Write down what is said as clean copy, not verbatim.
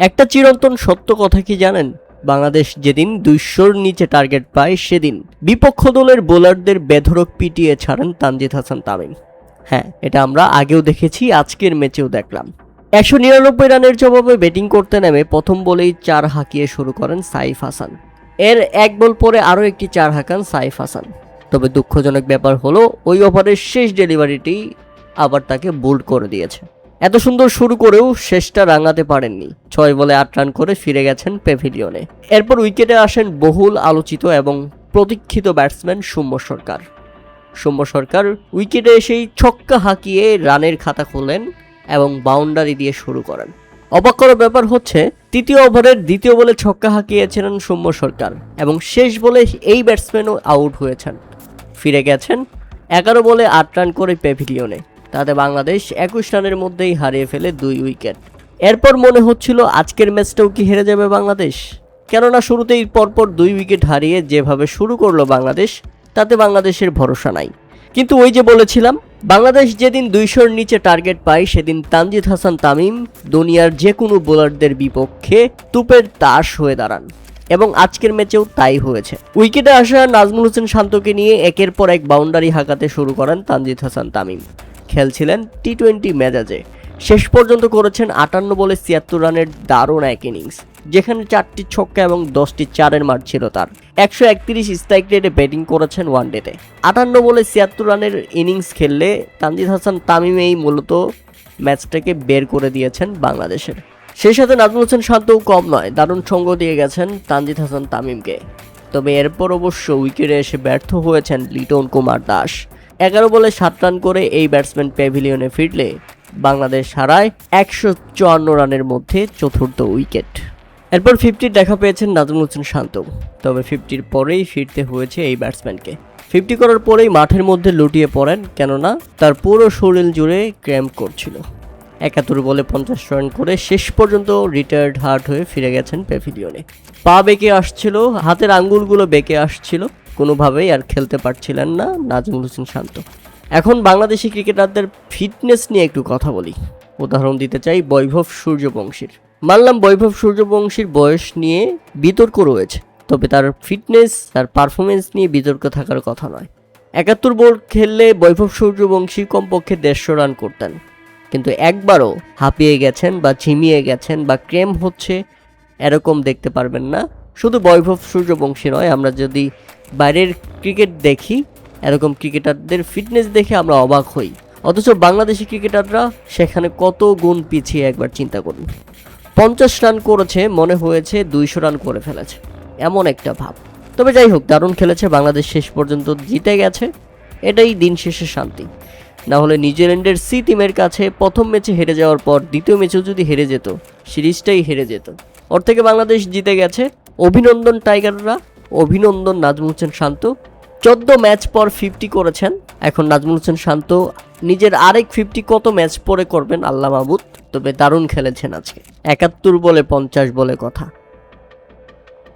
একটা চিরন্তন সত্য কথা কি জানেন? বাংলাদেশ যেদিন 200-র নিচে টার্গেট পায় সেদিন বিপক্ষ দলের বোলারদের বেধড়ক পিটিয়ে ছাড়েন তানজিদ হাসান তামিম। হ্যাঁ, এটা আমরা আগেও দেখেছি, আজকের ম্যাচেও দেখলাম। 199 রানের জবাবে ব্যাটিং করতে নেমে প্রথম বলেই 4 হাঁকিয়ে শুরু করেন সাইফ হাসান। এর 1 বল পরে আরও একটি 4 হাঁকান সাইফ হাসান। তবে দুঃখজনক ব্যাপার হলো ওই ওভারের শেষ ডেলিভারিটি আবার তাকে বোল্ড করে দিয়েছে। এত সুন্দর শুরু করেও শেষটা রাঙাতে পারেননি। 6 বলে 8 রান করে ফিরে গেছেন প্যাভিলিয়নে। এরপর উইকেটে আসেন বহুল আলোচিত এবং প্রতীক্ষিত ব্যাটসম্যান সৌম্য সরকার। সৌম্য সরকার উইকেটে এসেই ছক্কা হাঁকিয়ে রানের খাতা খোলেন এবং বাউন্ডারি দিয়ে শুরু করেন। অবাক করার ব্যাপার হচ্ছে, তৃতীয় ওভারের দ্বিতীয় বলে ছক্কা হাঁকিয়েছিলেন সৌম্য সরকার এবং শেষ বলে এই ব্যাটসম্যানও আউট হয়েছেন। ফিরে গেছেন 11 বলে 8 রান করে প্যাভিলিয়নে। তাতে বাংলাদেশ 21 রানের মধ্যেই হারিয়ে ফেলে 2 উইকেট। এরপর মনে হচ্ছিল আজকের ম্যাচটাও কি হেরে যাবে বাংলাদেশ, কেননা শুরুতেই পরপর 2 উইকেট হারিয়ে যেভাবে শুরু করলো বাংলাদেশ, তাতে বাংলাদেশের ভরসা নাই। কিন্তু ওই যে বলেছিলাম, বাংলাদেশ যেদিন 200-র নিচে টার্গেট পায় সেদিন তানজিদ হাসান তামিম দুনিয়ার যে কোনো বোলারদের বিপক্ষে তুপের তাস হয়ে দাঁড়ান এবং আজকের ম্যাচেও তাই হয়েছে। উইকেটে আসা নাজমুল হোসেন শান্তকে নিয়ে একের পর এক বাউন্ডারি হাঁকাতে শুরু করেন তানজিদ হাসান তামিম। খেলছিলেন টি-20 মেজাজে। শেষ পর্যন্ত করেছেন 58 বলে 76 রানের দারুণ এক ইনিংস, যেখানে 4টি ছক্কা এবং 10টি চারের মার ছিল তার। 131 স্ট্রাইক রেটে ব্যাটিং করেছেন ওয়ানডেতে। 58 বলে 76 রানের ইনিংস খেললে তানজিদ হাসান তামিম এই মূলত ম্যাচটাকে বের করে দিয়েছেন বাংলাদেশের। সেই সাথে নাজমুল হোসেন শান্তও কম নয়, দারুণ সঙ্গ দিয়ে গেছেন তানজিদ হাসান তামিমকে। তবে এরপর অবশ্য উইকেটে এসে ব্যর্থ হয়েছেন লিটন কুমার দাস। 11 বলে 7 রান করে এই ব্যাটসম্যান প্যাভিলিয়নে ফিরলে বাংলাদেশ হারায় 154 রানের মধ্যে চতুর্থ উইকেট। এরপর 50 দেখা পেয়েছেন নাজমুল হোসেন শান্ত। তবে 50-র পরেই ফিরতে হয়েছে এই ব্যাটসম্যানকে। 50 করার পরেই মাঠের মধ্যে লুটিয়ে পড়েন, কেননা তার পুরো শরীর জুড়ে ক্র্যাম্প করছিল। 71 বলে 50 রান করে শেষ পর্যন্ত রিটায়ার্ড হার্ট হয়ে ফিরে গেছেন প্যাভিলিয়নে। পা বেঁকে আসছিল, হাতের আঙ্গুলগুলো বেঁকে আসছিল, কোনোভাবেই আর খেলতে পারছিলেন না নাজমুল হোসেন শান্ত। এখন বাংলাদেশি ক্রিকেটারদের ফিটনেস নিয়ে একটু কথা বলি। উদাহরণ দিতে চাই বৈভব সূর্যবংশীর। মানলাম বৈভব সূর্যবংশীর বয়স নিয়ে বিতর্ক রয়েছে, তবে তার ফিটনেস, তার পারফরমেন্স নিয়ে বিতর্ক থাকার কথা নয়। 71 বল খেললে বৈভব সূর্যবংশী কমপক্ষে 150 রান করতেন, কিন্তু একবারও হাঁপিয়ে গেছেন বা ঝিমিয়ে গেছেন বা ক্র্যাম্প হচ্ছে এরকম দেখতে পারবেন না। শুধু বৈভব সূর্যবংশী নয়, আমরা যদি বাইরের ক্রিকেট দেখি, এরকম ক্রিকেটারদের ফিটনেস দেখে আমরা অবাক হই। অথচ বাংলাদেশি ক্রিকেটাররা সেখানে কত গুণ পিছিয়ে একবার চিন্তা করুন। 50 রান করেছে, মনে হয়েছে 200 রান করে ফেলেছে, এমন একটা ভাব। তবে যাই হোক, দারুণ খেলেছে বাংলাদেশ, শেষ পর্যন্ত জিতে গেছে, এটাই দিন শেষে শান্তি। না হলে নিউজিল্যান্ডের সি টিমের কাছে প্রথম ম্যাচে হেরে যাওয়ার পর দ্বিতীয় ম্যাচেও যদি হেরে যেত, সিরিজটাই হেরে যেত। ওর থেকে বাংলাদেশ জিতে গেছে। অভিনন্দন টাইগাররা, অভিনন্দন নাজমুল হোসেন শান্ত। 14 ম্যাচ পর 50 করেছেন। এখন নাজমুল হোসেন শান্ত নিজের আরেক 50 কত ম্যাচ পরে করবেন আল্লাহ মাহবুদ। তবে দারুণ খেলেছেন আজকে। 71 বলে 50 বলে কথা।